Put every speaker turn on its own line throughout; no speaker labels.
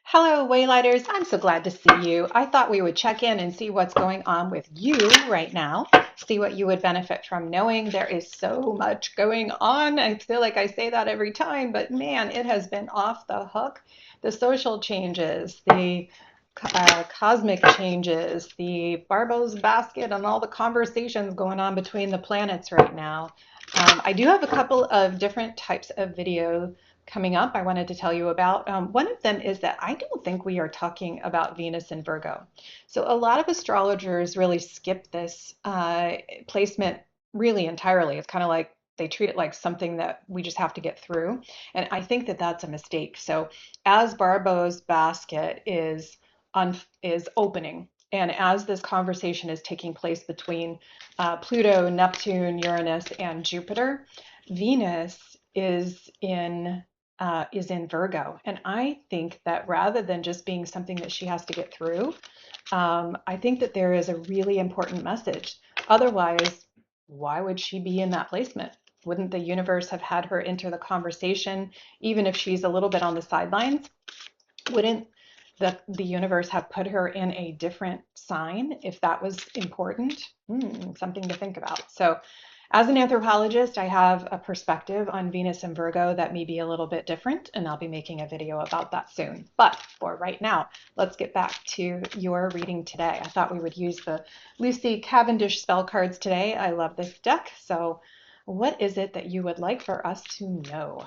Hello, Waylighters. I'm so glad to see you. I thought we would check in and see what's going on with you right now, see what you would benefit from knowing. There is so much going on. I feel like I say that every time, but man, it has been off the hook. The social changes, the cosmic changes, the Barbo's basket, and all the conversations going on between the planets right now. I do have a couple of different types of video coming up I wanted to tell you about. One of them is that I don't think we are talking about Venus in Virgo. So a lot of astrologers really skip this placement really entirely. It's kind of like they treat it like something that we just have to get through. And I think that that's a mistake. So as Barbo's basket is opening, and as this conversation is taking place between Pluto, Neptune, Uranus, and Jupiter, Venus is in Virgo. And I think that rather than just being something that she has to get through, I think that there is a really important message. Otherwise, why would she be in that placement? Wouldn't the universe have had her enter the conversation, even if she's a little bit on the sidelines? Wouldn't the universe have put her in a different sign if that was important? Something to think about. So as an anthropologist, I have a perspective on Venus and Virgo that may be a little bit different, and I'll be making a video about that soon. But for right now, let's get back to your reading today. I thought we would use the Lucy Cavendish spell cards today. I love this deck. So what is it that you would like for us to know?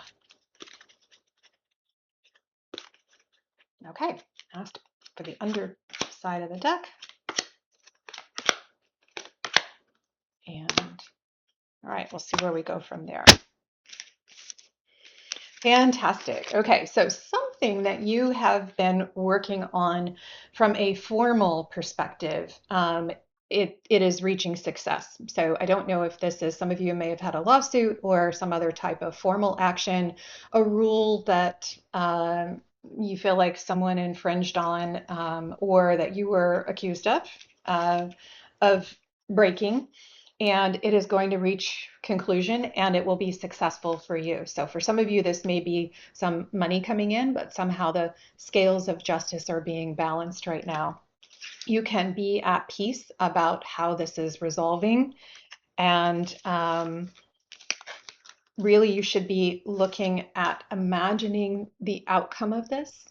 Okay, asked for the underside of the deck. And all right, we'll see where we go from there. Fantastic. Okay, so something that you have been working on from a formal perspective, it is reaching success. So I don't know if this is, some of you may have had a lawsuit or some other type of formal action, a rule that you feel like someone infringed on, or that you were accused of breaking, and it is going to reach conclusion and it will be successful for you. So for some of you, this may be some money coming in, but somehow the scales of justice are being balanced right now. You can be at peace about how this is resolving, and really you should be looking at imagining the outcome of this,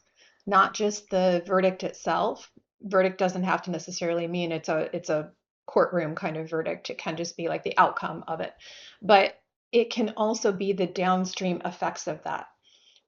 not just the verdict itself. Verdict doesn't have to necessarily mean it's a courtroom kind of verdict. It can just be like the outcome of it. But it can also be the downstream effects of that.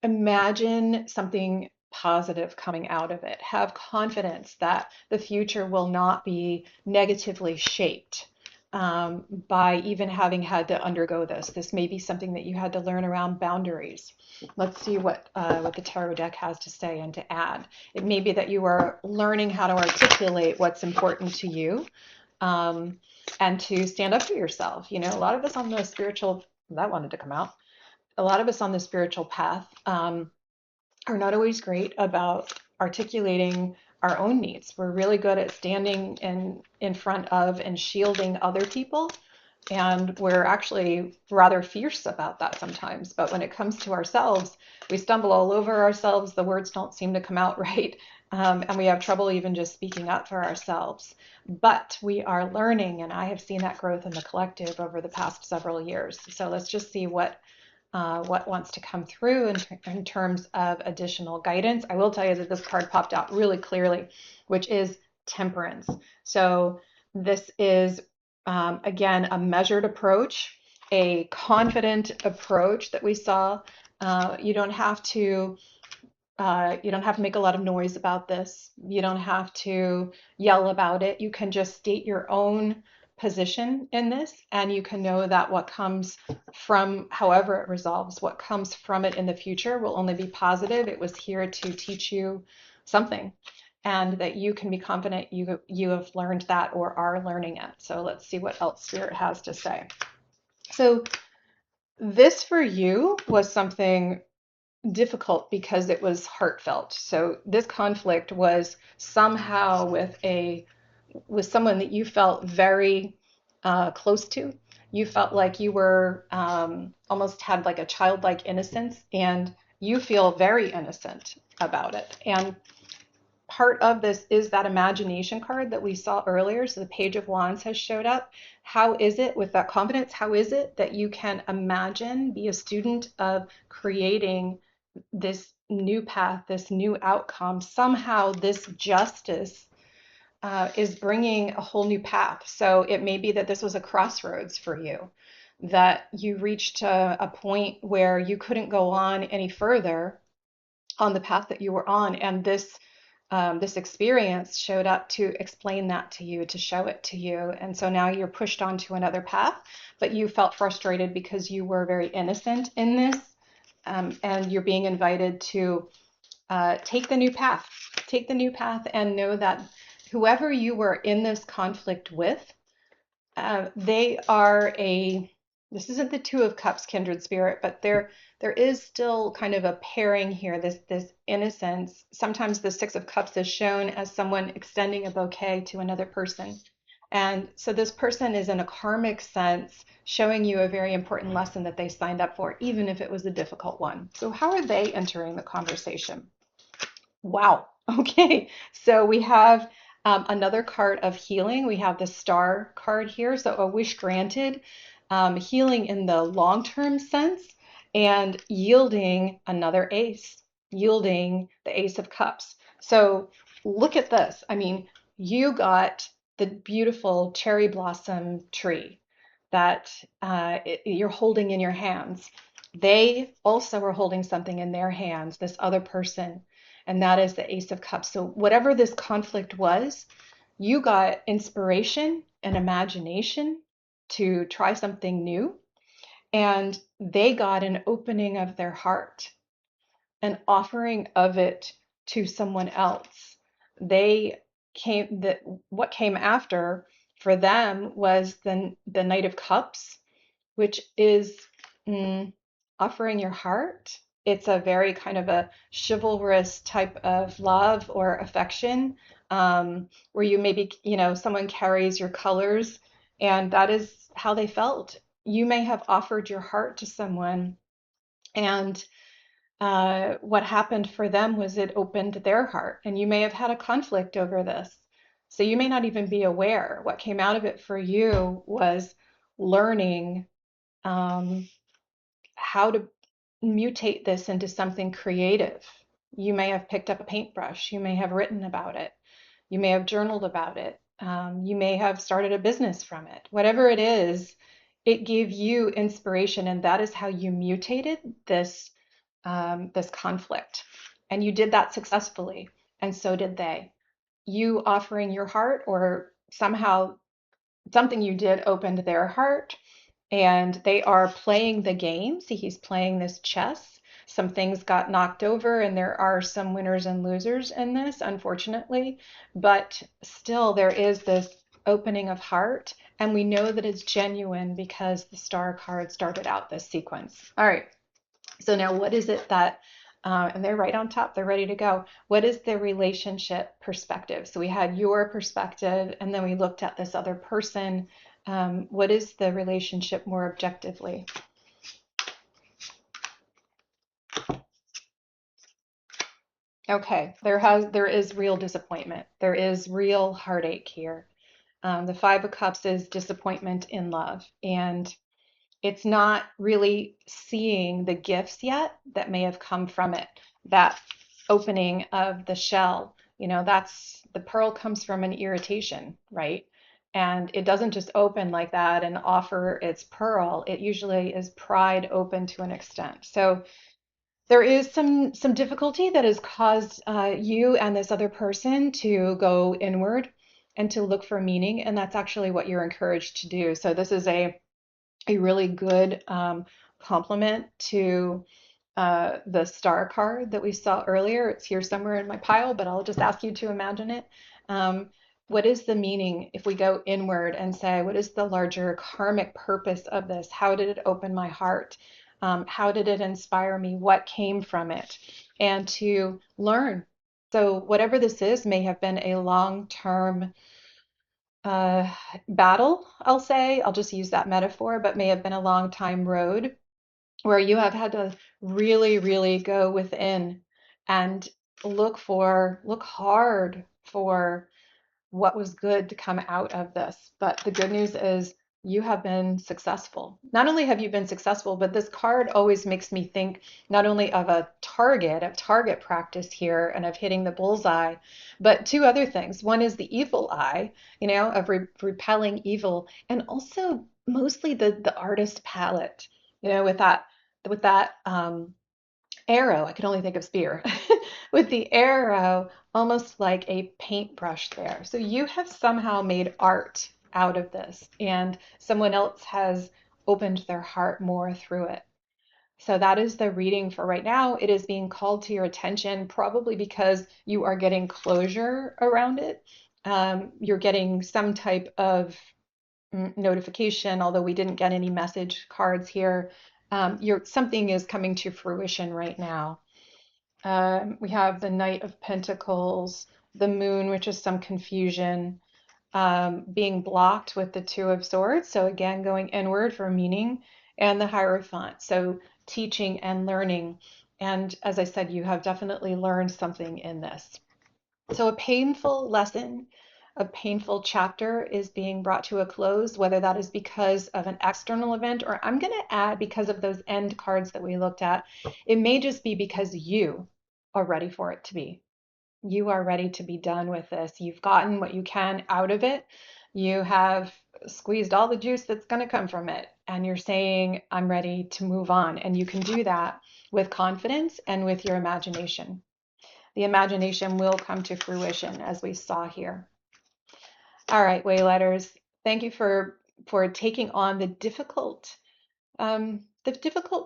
Imagine something positive coming out of it. Have confidence that the future will not be negatively shaped by even having had to undergo this. This may be something that you had to learn around boundaries. Let's see what the tarot deck has to say and to add. It may be that you are learning how to articulate what's important to you, and to stand up for yourself. You know, a lot of us on the spiritual, that wanted to come out, a lot of us on the spiritual path are not always great about articulating our own needs. We're really good at standing in front of and shielding other people, and we're actually rather fierce about that sometimes. But when it comes to ourselves, we stumble all over ourselves. The words don't seem to come out right, and we have trouble even just speaking up for ourselves. But we are learning, and I have seen that growth in the collective over the past several years. So let's just see what wants to come through in terms of additional guidance. I will tell you that this card popped out really clearly, which is temperance. So this is, again, a measured approach, a confident approach that we saw. You don't have to make a lot of noise about this. You don't have to yell about it. You can just state your own position in this, and you can know that what comes from, however it resolves, what comes from it in the future will only be positive. It was here to teach you something, and that you can be confident you have learned that or are learning it. So let's see what else Spirit has to say. So this for you was something difficult because it was heartfelt. So this conflict was somehow with someone that you felt very close to. You felt like you were almost had like a childlike innocence, and you feel very innocent about it. And part of this is that imagination card that we saw earlier. So the Page of Wands has showed up. How is it with that confidence? How is it that you can imagine, be a student of creating this new path, this new outcome? Somehow this justice is bringing a whole new path. So it may be that this was a crossroads for you, that you reached a point where you couldn't go on any further on the path that you were on, and this experience showed up to explain that to you, to show it to you. And so now you're pushed onto another path, but you felt frustrated because you were very innocent in this, and you're being invited to take the new path. Take the new path and know that whoever you were in this conflict with, they are this isn't the Two of Cups kindred spirit, but there is still kind of a pairing here, this innocence. Sometimes the Six of Cups is shown as someone extending a bouquet to another person. And so this person is, in a karmic sense, showing you a very important lesson that they signed up for, even if it was a difficult one. So how are they entering the conversation? Wow. Okay. So we have another card of healing. We have the Star card here. So a wish granted, healing in the long-term sense, and yielding another ace, yielding the Ace of Cups. So look at this. I mean, you got the beautiful cherry blossom tree that you're holding in your hands. They also are holding something in their hands, this other person, and that is the Ace of Cups. So whatever this conflict was, you got inspiration and imagination to try something new, and they got an opening of their heart, an offering of it to someone else. What came after for them was the Knight of Cups, which is offering your heart. It's a very kind of a chivalrous type of love or affection, where you maybe, someone carries your colors, and that is how they felt. You may have offered your heart to someone, and what happened for them was it opened their heart, and you may have had a conflict over this. So you may not even be aware. What came out of it for you was learning how to mutate this into something creative. You may have picked up a paintbrush. You may have written about it. You may have journaled about it. You may have started a business from it. Whatever it is, it gave you inspiration, and that is how you mutated this conflict. And you did that successfully, and so did they. You offering your heart, or somehow something you did opened their heart, and they are playing the game. See, he's playing this chess. Some things got knocked over, and there are some winners and losers in this, unfortunately. But still, there is this opening of heart, and we know that it's genuine because the Star card started out this sequence. All right. So now, what is it that, and they're right on top, they're ready to go. What is the relationship perspective? So we had your perspective, and then we looked at this other person. What is the relationship more objectively? Okay, there is real disappointment. There is real heartache here. The Five of Cups is disappointment in love, and it's not really seeing the gifts yet that may have come from it. That opening of the shell, that's the pearl comes from an irritation, right? And it doesn't just open like that and offer its pearl. It usually is pried open to an extent. So there is some difficulty that has caused you and this other person to go inward and to look for meaning, and that's actually what you're encouraged to do. So this is a really good complement to the Star card that we saw earlier. It's here somewhere in my pile, but I'll just ask you to imagine it. What is the meaning if we go inward and say, what is the larger karmic purpose of this? How did it open my heart? How did it inspire me? What came from it? And to learn. So whatever this is may have been a long-term battle, I'll say. I'll just use that metaphor, but may have been a long time road where you have had to really, really go within and look hard for what was good to come out of this. But the good news is you have been successful. Not only have you been successful, but this card always makes me think not only of target practice here and of hitting the bullseye, but two other things. One is the evil eye, of repelling evil, and also mostly the artist palette, with that arrow. I can only think of spear. With the arrow, almost like a paintbrush there. So you have somehow made art out of this, and someone else has opened their heart more through it. So that is the reading for right now. It is being called to your attention, probably because you are getting closure around it. You're getting some type of notification, although we didn't get any message cards here. Something is coming to fruition right now. We have the Knight of Pentacles, the Moon, which is some confusion, being blocked with the Two of Swords. So again, going inward for meaning, and the Hierophant. So teaching and learning. And as I said, you have definitely learned something in this. So a painful lesson, a painful chapter is being brought to a close, whether that is because of an external event, or I'm going to add because of those end cards that we looked at. It may just be because you are ready for it to be. You are ready to be done with this. You've gotten what you can out of it. You have squeezed all the juice that's going to come from it. And you're saying, I'm ready to move on. And you can do that with confidence and with your imagination. The imagination will come to fruition, as we saw here. All right, Wayletters, thank you for taking on the difficult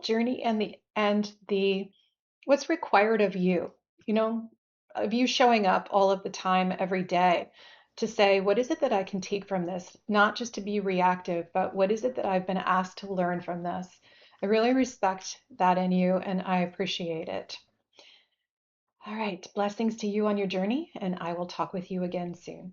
journey and the what's required of you. Of you showing up all of the time, every day, to say, what is it that I can take from this? Not just to be reactive, but what is it that I've been asked to learn from this? I really respect that in you, and I appreciate it. All right, blessings to you on your journey, and I will talk with you again soon.